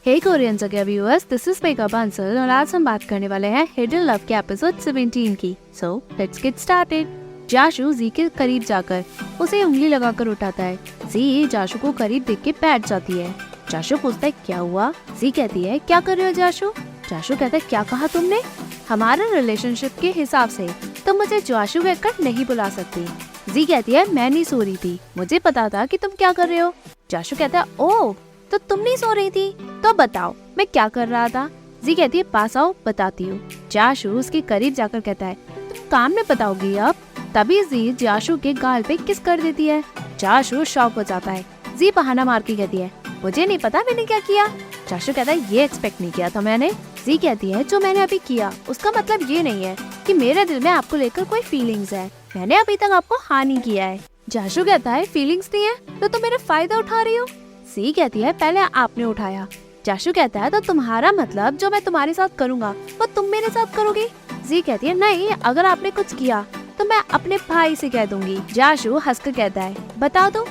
हे Korean जगह viewers, this is mega Bansal और आज हम बात करने वाले हैं हिडन लव के एपिसोड 17 की। So let's get started. Jashu ji के करीब जाकर उसे उंगली लगाकर उठाता है। जी जाशु को करीब देख के बैठ जाती है। जाशु पूछता है क्या हुआ? जी कहती है क्या कर रहे हो जाशु? जाशु कहता है क्या कहा तुमने? हमारे रिलेशनशिप के हिसाब से तुम मुझे जाशु कहकर नहीं बुला सकती। जी कहती है मैं नहीं सो रही थी, मुझे पता था कि तुम क्या कर रहे हो। जाशु कहता है ओह तो तुम नहीं सो रही थी, तो बताओ मैं क्या कर रहा था। जी कहती है पास आओ बताती हूँ। जाशु उसके करीब जाकर कहता है तुम काम में बताओगी अब। तभी जी जाशु के गाल पे किस कर देती है। जाशु शॉक हो जाता है। जी बहाना मार के कहती है मुझे नहीं पता मैंने क्या किया। जाशु कहता है ये एक्सपेक्ट नहीं किया था मैंने। जी कहती है जो मैंने अभी किया उसका मतलब ये नहीं है कि मेरे दिल में आपको लेकर कोई फीलिंग्स है। मैंने अभी तक आपको हानि किया है। जाशु कहता है फीलिंग्स नहीं है तो तुम मेरा फायदा उठा रही हो। सी कहती है पहले आपने उठाया। जाशु कहता है तो तुम्हारा मतलब जो मैं तुम्हारे साथ करूँगा वो तुम मेरे साथ करोगी। जी कहती है नहीं, अगर आपने कुछ किया तो मैं अपने भाई से कह दूंगी। जाशु हंसकर कहता है बता दो,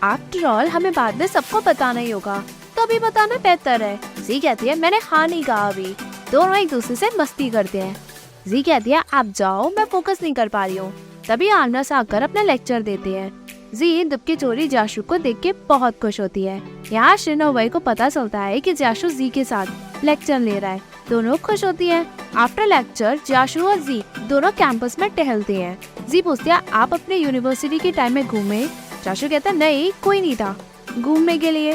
आफ्टर ऑल हमें बाद में सबको बताना ही होगा तो अभी बताना बेहतर है। जी कहती है मैंने हाँ नहीं कहा, अभी दोनों एक दूसरे से मस्ती करते हैं। जी कहती है आप जाओ मैं फोकस नहीं कर पा रही हूँ। तभी आनस आकर अपना लेक्चर देते हैं। जी दुबकी चोरी जाशु को देख के बहुत खुश होती है। यहाँ शिन और वही को पता चलता है कि जाशु जी के साथ लेक्चर ले रहा है। दोनों खुश होती हैं। आफ्टर लेक्चर जाशु और जी दोनों कैंपस में टहलते हैं। जी पूछती है आप अपने यूनिवर्सिटी के टाइम में घूमे? जाशु कहता है नहीं कोई नहीं था घूमने के लिए।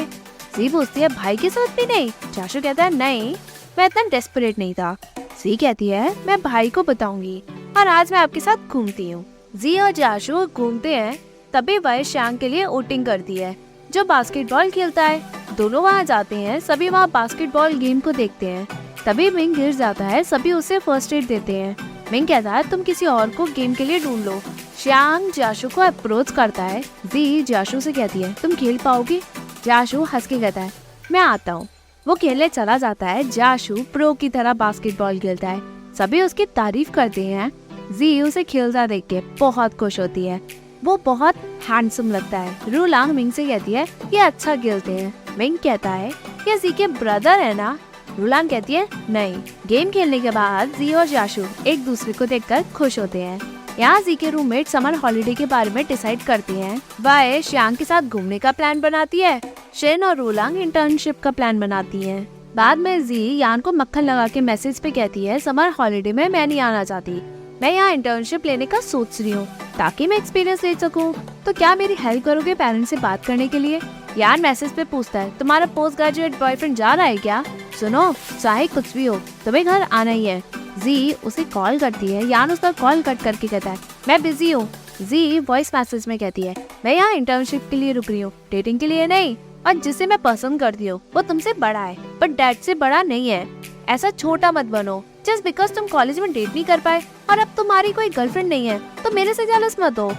जी पूछती है भाई के साथ भी नहीं? जाशु कहता है नहीं मैं इतना डेस्परेट नहीं था। जी कहती है मैं भाई को बताऊंगी और आज मैं आपके साथ घूमती हूँ। जी और जाशु घूमते हैं। तभी वह श्यांग के लिए वोटिंग करती है जो बास्केटबॉल खेलता है। दोनों वहाँ जाते हैं। सभी वहाँ बास्केटबॉल गेम को देखते हैं। तभी मिंग गिर जाता है। सभी उसे फर्स्ट एड देते हैं। मिंग कहता है तुम किसी और को गेम के लिए ढूंढ लो। श्यांग जाशु को अप्रोच करता है। जी जाशु से कहती है तुम खेल पाओगी? जाशु हंस के कहता है मैं आता हूँ। वो खेलने चला जाता है। जाशु प्रो की तरह बास्केटबॉल खेलता है। सभी उसकी तारीफ करते हैं। जी उसे खेलता देख के बहुत खुश होती है। वो बहुत हैंडसम लगता है। रूलांग मिंग से कहती है ये अच्छा खेलते हैं। मिंग कहता है ये जी के ब्रदर है ना? रूलांग कहती है नहीं। गेम खेलने के बाद जी और जाशु एक दूसरे को देखकर खुश होते हैं। यहाँ जी के रूममेट समर हॉलिडे के बारे में डिसाइड करती हैं। वह श्यांग के साथ घूमने का प्लान बनाती है। शेन और रूलांग इंटर्नशिप का प्लान बनाती हैं। बाद में जी यान को मक्खन लगा के मैसेज पे कहती है समर हॉलिडे में मैं नहीं आना चाहती, मैं यहाँ इंटर्नशिप लेने का सोच रही हूँ ताकि मैं एक्सपीरियंस ले सकूँ। तो क्या मेरी हेल्प करोगे पेरेंट्स से बात करने के लिए? यान मैसेज पे पूछता है तुम्हारा पोस्ट ग्रेजुएट बॉयफ्रेंड जा रहा है क्या? सुनो चाहे कुछ भी हो तुम्हें घर आना ही है। जी उसे कॉल करती है। यान उसका कॉल कट करके कहता है मैं बिजी हूँ। जी वॉइस मैसेज में कहती है मैं यहाँ इंटर्नशिप के लिए रुक रही हूँ, डेटिंग के लिए नहीं। और जिसे मैं पसंद करती हूँ वो तुमसे बड़ा है पर डैड से बड़ा नहीं है। ऐसा छोटा मत बनो जस्ट बिकॉज तुम कॉलेज में डेट नहीं कर पाए और अब तुम्हारी कोई गर्लफ्रेंड नहीं है तो मेरे से जेलस मत हो।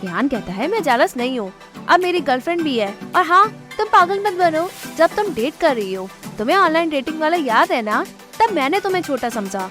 यान कहता है मैं जेलस नहीं हूँ, अब मेरी गर्लफ्रेंड भी है। और हाँ तुम पागल मत बनो, जब तुम डेट कर रही हो तुम्हें ऑनलाइन डेटिंग वाला याद है ना? तब मैंने तुम्हें छोटा समझा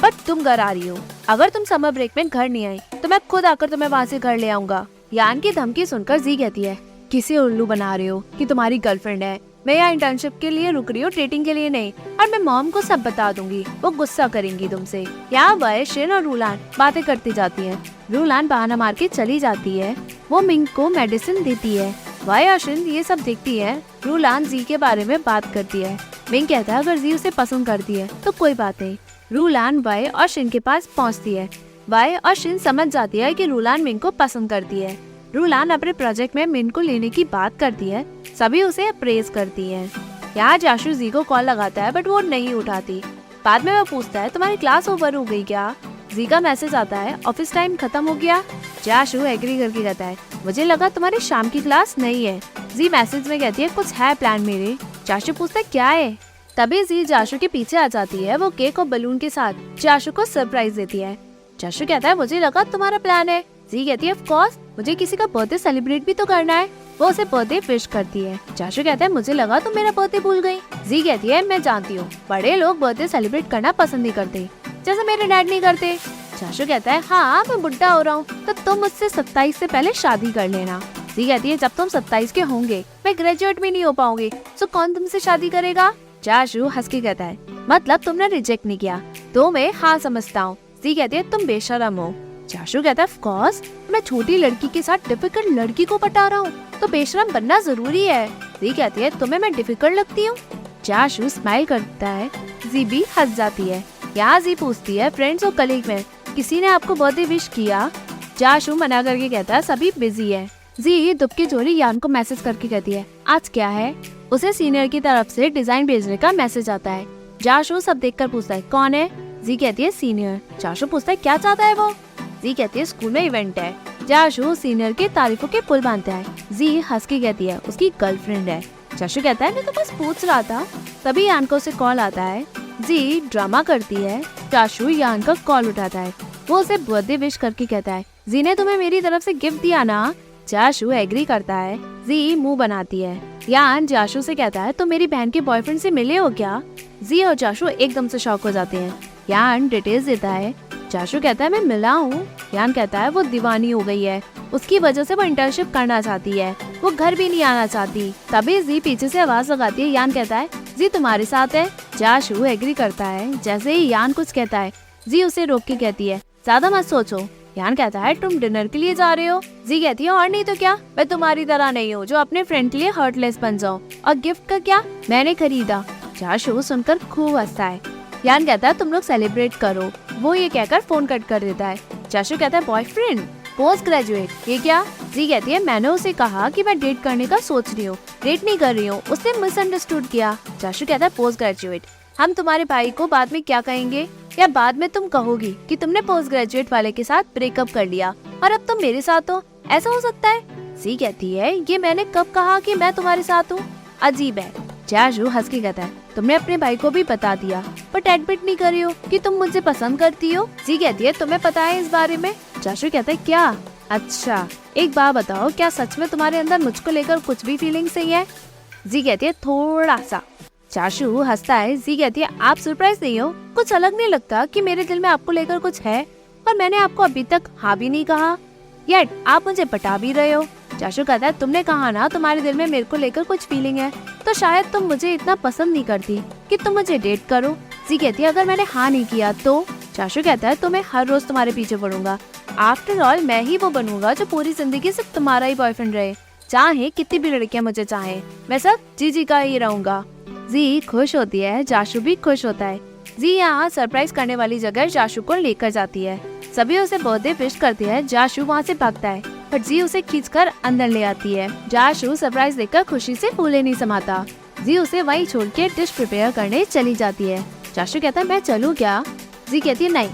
बट तुम घर आ रही हो। अगर तुम समर ब्रेक में घर नहीं आई तो मैं खुद आकर तुम्हें वहाँ से घर ले आऊंगा। यान की धमकी सुनकर जी कहती है किसे उल्लू बना रहे हो कि तुम्हारी गर्लफ्रेंड है? मैं यहाँ इंटर्नशिप के लिए रुक रही हूँ, डेटिंग के लिए नहीं। और मैं मॉम को सब बता दूंगी, वो गुस्सा करेंगी तुमसे। यहाँ वह शिन और रूलान बातें करती जाती हैं। रूलान बहाना मार के चली जाती है। वो मिंग को मेडिसिन देती है। वह और शिन ये सब देखती है। रूलान जी के बारे में बात करती है। मिंग कहता है अगर जी उसे पसंद करती है तो कोई बात नहीं। रूलान वह और शिन के पास पहुँचती है। वह और शिन समझ जाती है कि रूलान मिंग को पसंद करती है। रूलान अपने प्रोजेक्ट में मिंग को लेने की बात करती है। सभी उसे अप्रेज करती हैं। यहाँ जाशु जी को कॉल लगाता है बट वो नहीं उठाती। बाद में वो पूछता है तुम्हारी क्लास ओवर हो गई क्या? जी का मैसेज आता है ऑफिस टाइम खत्म हो गया। जाशु एग्री करके कहता है मुझे लगा तुम्हारी शाम की क्लास नहीं है। जी मैसेज में कहती है कुछ है प्लान मेरे। जाशु पूछता है क्या है? तभी जी जाशु के पीछे आ जाती है। वो केक और बलून के साथ जाशु को सरप्राइज देती है। जाशु कहता है मुझे लगा तुम्हारा प्लान है। जी कहती है ऑफ कोर्स, मुझे किसी का बर्थडे सेलिब्रेट भी तो करना है। वो उसे बर्थडे विश करती है। जाशु कहता है मुझे लगा तुम मेरा बर्थडे भूल गई। जी कहती है मैं जानती हूँ बड़े लोग बर्थडे सेलिब्रेट करना पसंद नहीं करते जैसे मेरे डैड नहीं करते। जाशु कहता है हाँ मैं बुढ़ा हो रहा हूँ तो तुम मुझसे 27 से पहले शादी कर लेना। जी कहती है जब तुम 27 के होंगे मैं ग्रेजुएट भी नहीं हो पाऊंगी तो कौन तुमसे शादी करेगा? जाशु हंस के कहता है, मतलब तुमने रिजेक्ट नहीं किया? तो मैं हाँ समझता हूँ। जी कहती है, तुम बेशरम हो। जाशु कहता है, ऑफ कोर्स, मैं छोटी लड़की के साथ डिफिकल्ट लड़की को पटा रहा हूँ, तो बेशरम बनना जरूरी है। जी कहती है, तुम्हें मैं डिफिकल्ट लगती हूँ? जाशु स्माइल करता है। जी भी हंस जाती है। यहाँ जी पूछती है, फ्रेंड्स और कलीग में किसी ने आपको बर्थडे विश किया? जाशु मना करके कहता है, सभी बिजी है। जी दुबकी जोरी यान को मैसेज करके कहती है, आज क्या है? उसे सीनियर की तरफ से डिजाइन भेजने का मैसेज आता है। जाशु सब देखकर पूछता है, कौन है? जी कहती है, सीनियर। जाशु पूछता है, क्या चाहता है वो? जी कहती है, स्कूल में इवेंट है। जाशु सीनियर के तारीफों के पुल बांधता है। जी हंस के कहती है, उसकी गर्लफ्रेंड है। जाशु कहता है, मैं तो बस पूछ रहा था। तभी यान को उसे कॉल आता है। जी ड्रामा करती है। जाशु यान का कॉल उठाता है। वो उसे बर्थडे विश करके कहता है, जी ने तुम्हें मेरी तरफ से गिफ्ट दिया ना? जाशु एग्री करता है। जी मुंह बनाती है। यान जाशु से कहता है, तुम मेरी बहन के बॉयफ्रेंड से मिले हो क्या? जी और जाशु एकदम से शॉक हो जाते हैं। यान डिटेल्स देता है। जाशु कहता है, मैं मिला हूँ। यान कहता है, वो दीवानी हो गई है, उसकी वजह से वो इंटर्नशिप करना चाहती है, वो घर भी नहीं आना चाहती। तभी जी पीछे से आवाज लगाती है। यान कहता है, जी तुम्हारे साथ है? जाशु एग्री करता है। जैसे ही यान कुछ कहता है, जी उसे रोक के कहती है, ज्यादा मत सोचो। यान कहता है, तुम डिनर के लिए जा रहे हो? जी कहती है, और नहीं तो क्या, मैं तुम्हारी तरह नहीं हूँ जो अपने फ्रेंड के लिए हर्टलेस बन जाओ। और गिफ्ट का क्या, मैंने खरीदा। जाशु सुनकर खूब हंसता है। यान कहता है, तुम लोग सेलिब्रेट करो। वो ये कहकर फोन कट कर देता है। जाशु कहता है, बॉयफ्रेंड? Post graduate? ये क्या? जी कहती है, मैंने उसे कहा कि मैं डेट करने का सोच रही हूँ, डेट नहीं कर रही हूँ, उसने मिसअंडरस्टूड किया। जाशु कहता है, पोस्ट ग्रेजुएट? हम तुम्हारे भाई को बाद में क्या कहेंगे, या बाद में तुम कहोगी कि तुमने पोस्ट ग्रेजुएट वाले के साथ ब्रेकअप कर लिया और अब तुम मेरे साथ हो? ऐसा हो सकता है? जी कहती है, ये मैंने कब कहा कि मैं तुम्हारे साथ हूँ? अजीब है। जाशु हंस के कहता है, तुमने अपने भाई को भी बता दिया बट एडमिट नहीं कर रही हो कि तुम मुझे पसंद करती हो। जी कहती है, तुम्हें पता है इस बारे में? जाशु कहता है, क्या? अच्छा, एक बात बताओ, क्या सच में तुम्हारे अंदर मुझको लेकर कुछ भी फीलिंग्स नहीं है? जी कहती है, थोड़ा सा। जाशु हंसता है। जी कहती है, आप सरप्राइज नहीं हो? कुछ अलग नहीं लगता कि मेरे दिल में आपको लेकर कुछ है और मैंने आपको अभी तक हाँ भी नहीं कहा, येट आप मुझे पटा भी रहे हो? जाशु कहता है, तुमने कहा ना तुम्हारे दिल में मेरे को लेकर कुछ फीलिंग है, तो शायद तुम मुझे इतना पसंद नहीं करती कि तुम मुझे डेट करो। जी कहती है, अगर मैंने हाँ नहीं किया तो? जाशु कहता है, तो मैं हर रोज तुम्हारे पीछे पड़ूंगा। आफ्टर ऑल मैं ही वो बनूंगा जो पूरी जिंदगी सिर्फ तुम्हारा ही बॉयफ्रेंड रहे, चाहे कितनी भी लड़कियां मुझे चाहे, मैं सब जी का ही रहूंगा। जी खुश होती है। जाशु भी खुश होता है। जी यहाँ सरप्राइज करने वाली जगह जाशु को लेकर जाती है। सभी उसे बर्थडे विश करती है। जाशु वहाँ से भागता है पर जी उसे खींचकर अंदर ले आती है। जाशु सरप्राइज देखकर खुशी से फूले नहीं समाता। जी उसे वहीं छोड़ के डिश प्रिपेयर करने चली जाती है। जाशु कहता है, मैं चलूँ क्या? जी कहती है, नहीं,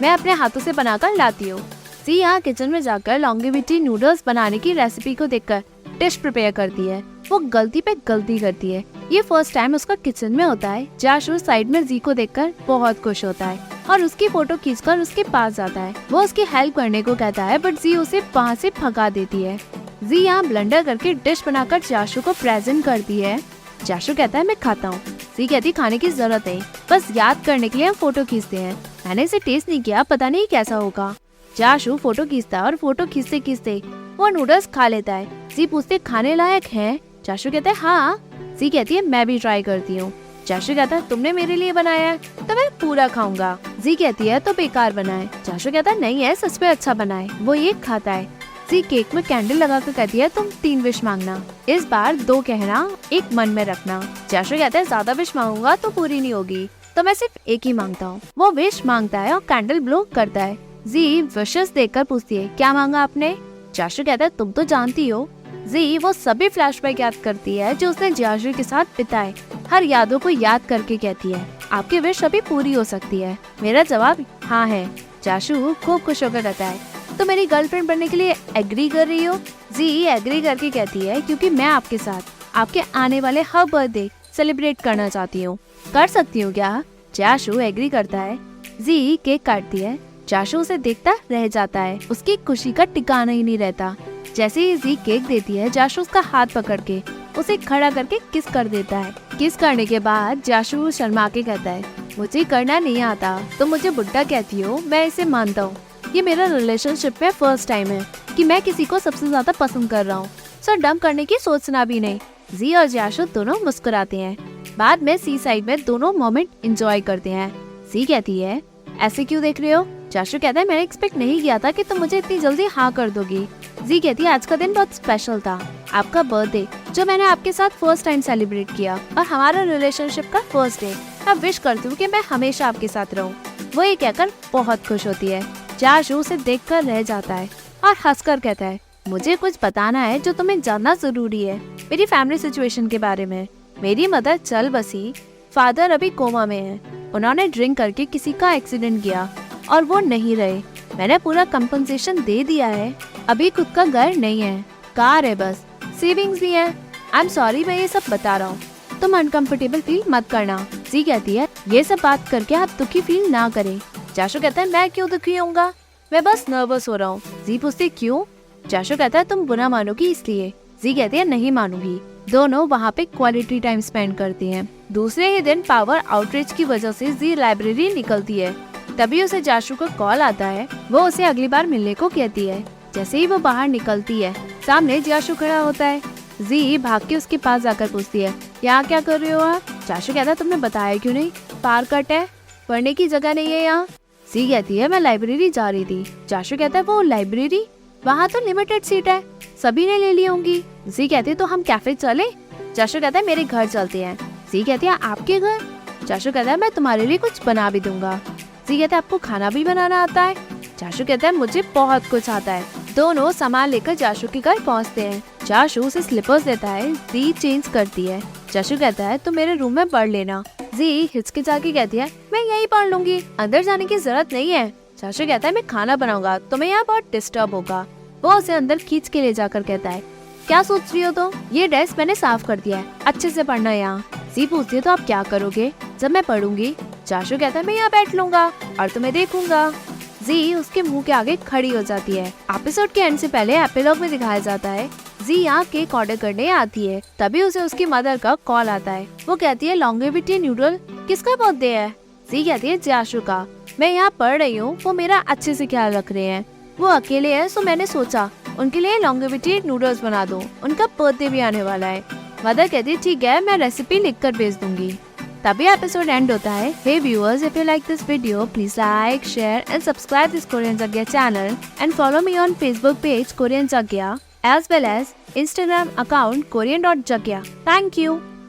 मैं अपने हाथों से बनाकर लाती हूँ। जी यहाँ किचन में जाकर लॉन्गेविटी नूडल्स बनाने की रेसिपी को देखकर डिश प्रिपेयर करती है। वो गलती पे गलती करती है। ये फर्स्ट टाइम उसका किचन में होता है। जाशु साइड में जी को देखकर बहुत खुश होता है और उसकी फोटो खींचकर उसके पास जाता है। वो उसकी हेल्प करने को कहता है बट जी उसे वहाँ से भगा देती है। जी यहाँ ब्लेंडर करके डिश बनाकर जाशु को प्रेजेंट करती है। जाशु कहता है, मैं खाता हूँ। जी कहती, खाने की जरूरत नहीं, बस याद करने के लिए हम फोटो खींचते हैं, मैंने इसे टेस्ट नहीं किया, पता नहीं कैसा होगा। जाशु फोटो खींचता है और फोटो खींचते खींचते वो नूडल्स खा लेता है। जी पूछते, खाने लायक है? जाशु कहता है, हाँ। जी कहती है, मैं भी ट्राई करती हूँ। जाशु कहता है, तुमने मेरे लिए बनाया है तो मैं पूरा खाऊंगा। जी कहती है, तो बेकार बना है। जाशु कहता है, नहीं है, सच में अच्छा बना है। वो ये खाता है। जी केक में कैंडल लगा कर कहती है, तुम 3 विश मांगना, इस बार 2 कहना, 1 मन में रखना। जाशु कहता है, ज्यादा विश मांगूंगा तो पूरी नहीं होगी, तो मैं सिर्फ 1 ही मांगता हूँ। वो विश मांगता है और कैंडल ब्लो करता है। जी विशेस देखकर पूछती है, क्या मांगा आपने? जाशु कहता है, तुम तो जानती हो। जी वो सभी फ्लैशबैक याद करती है जो उसने जाशु के साथ बिताए। हर यादों को याद करके कहती है, आपकी विश अभी पूरी हो सकती है। मेरा जवाब हाँ है। जाशु खूब खुश होकर कहता है, तो मेरी गर्लफ्रेंड बनने के लिए एग्री कर रही हो? जी एग्री करके कहती है, क्योंकि मैं आपके साथ आपके आने वाले हर बर्थडे सेलिब्रेट करना चाहती हूँ। कर सकती हूँ क्या? जाशु एग्री करता है। जी केक काटती है। जाशु उसे देखता रह जाता है। उसकी खुशी का ठिकाना ही नहीं रहता। जैसे ही जी केक देती है, जाशु उसका हाथ पकड़ के उसे खड़ा करके किस कर देता है। किस करने के बाद जाशु शर्मा के कहता है, मुझे करना नहीं आता तो मुझे बुड्ढा कहती हो, मैं इसे मानता हूँ। ये मेरा रिलेशनशिप में फर्स्ट टाइम है कि मैं किसी को सबसे ज्यादा पसंद कर रहा हूँ, सो डंप करने की सोचना भी नहीं। जी और जाशु दोनों मुस्कुराते हैं। बाद में सी साइड में दोनों मोमेंट एंजॉय करते हैं। सी कहती है ऐसे क्यों देख रहे हो? जाशु कहता है मैंने एक्सपेक्ट नहीं किया था कि तुम मुझे इतनी जल्दी हाँ कर दोगी। जी कहती है आज का दिन बहुत स्पेशल था, आपका बर्थडे जो मैंने आपके साथ फर्स्ट टाइम सेलिब्रेट किया और हमारा रिलेशनशिप का फर्स्ट डे। मैं विश करती हूँ कि मैं हमेशा आपके साथ रहूँ। वो ये कहकर बहुत खुश होती है। जाशु उसे देखकर रह जाता है और हंसकर कहता है मुझे कुछ बताना है जो तुम्हें जानना जरूरी है, मेरी फैमिली सिचुएशन के बारे में। मेरी मदर चल बसी, फादर अभी कोमा में है। उन्होंने ड्रिंक करके किसी का एक्सीडेंट किया और वो नहीं रहे। मैंने पूरा कंपनसेशन दे दिया है। अभी खुद का घर नहीं है, कार है बस, सेविंग्स भी है। आई एम सॉरी मैं ये सब बता रहा हूँ, तुम अनकंफर्टेबल फील मत करना। जी कहती है ये सब बात करके आप दुखी फील ना करें। जाशु कहता है मैं क्यों दुखी होऊंगा, मैं बस नर्वस हो रहा हूँ। जी पूछती क्यों? जाशु कहता है तुम बुरा मानोगी इसलिए। जी कहती है नहीं मानूंगी। दोनों वहाँ पे क्वालिटी टाइम स्पेंड करती हैं। दूसरे ही दिन पावर आउटरीच की वजह से जी लाइब्रेरी निकलती है। तभी उसे जाशु का कॉल आता है। वो उसे अगली बार मिलने को कहती है। जैसे ही वो बाहर निकलती है सामने जाशु खड़ा होता है। जी भाग के उसके पास जाकर पूछती है यहाँ क्या कर रहे हो आप? जाशु कहता है तुमने बताया क्यों नहीं? पार कट है, पढ़ने की जगह नहीं है यहाँ। जी कहती है मैं लाइब्रेरी जा रही थी। जाशु कहता है वो लाइब्रेरी, वहाँ तो लिमिटेड सीट है, सभी ने ले ली होंगी। जी कहती है तो हम कैफे चले? जाशु कहता है मेरे घर चलते हैं। जी कहती है आपके घर? जाशु कहता है मैं तुम्हारे लिए कुछ बना भी दूंगा। जी कहता है आपको खाना भी बनाना आता है? जाशु कहता है मुझे बहुत कुछ आता है। दोनों सामान लेकर जाशु के घर पहुँचते हैं। जाशु उसे स्लीपर्स देता है। जी चेंज करती है। जाशु कहता है तो मेरे रूम में पढ़ लेना। जी हिचकिचा के कहती है मैं यहीं पढ़ लूंगी, अंदर जाने की जरूरत नहीं है। जाशु कहता है मैं खाना बनाऊंगा, तुम्हें यहाँ बहुत डिस्टर्ब होगा। वो उसे अंदर खींच के ले जाकर कहता है क्या सोच रही हो तुम? ये डेस्क मैंने साफ कर दिया है, अच्छे से पढ़ना यहाँ। जी पूछती है तो आप क्या करोगे जब मैं पढ़ूंगी? जाशु कहता है मैं यहाँ बैठ लूंगा और तुम्हें देखूंगा। जी उसके मुंह के आगे खड़ी हो जाती है। एपिसोड के एंड से पहले एपिलॉग में दिखाया जाता है जी यहाँ केक ऑर्डर करने आती है। तभी उसे उसकी मदर का कॉल आता है। वो कहती है लॉन्गेविटी नूडल किसका बर्थडे है? जी कहती है जाशु का। मैं यहाँ पढ़ रही हूँ, वो मेरा अच्छे से ख्याल रख रहे हैं। वो अकेले हैं सो मैंने सोचा उनके लिए लॉन्गेविटी नूडल्स बना दूं, उनका बर्थडे भी आने वाला है। मदर कहती है ठीक है मैं रेसिपी लिख कर भेज दूंगी। तभी एपिसोड एंड होता है। Hey viewers, if you like this video please like, share and subscribe this Korean Jagya channel and follow me on Facebook page Korean Jagya as well as Instagram account korean.jagya. Thank you.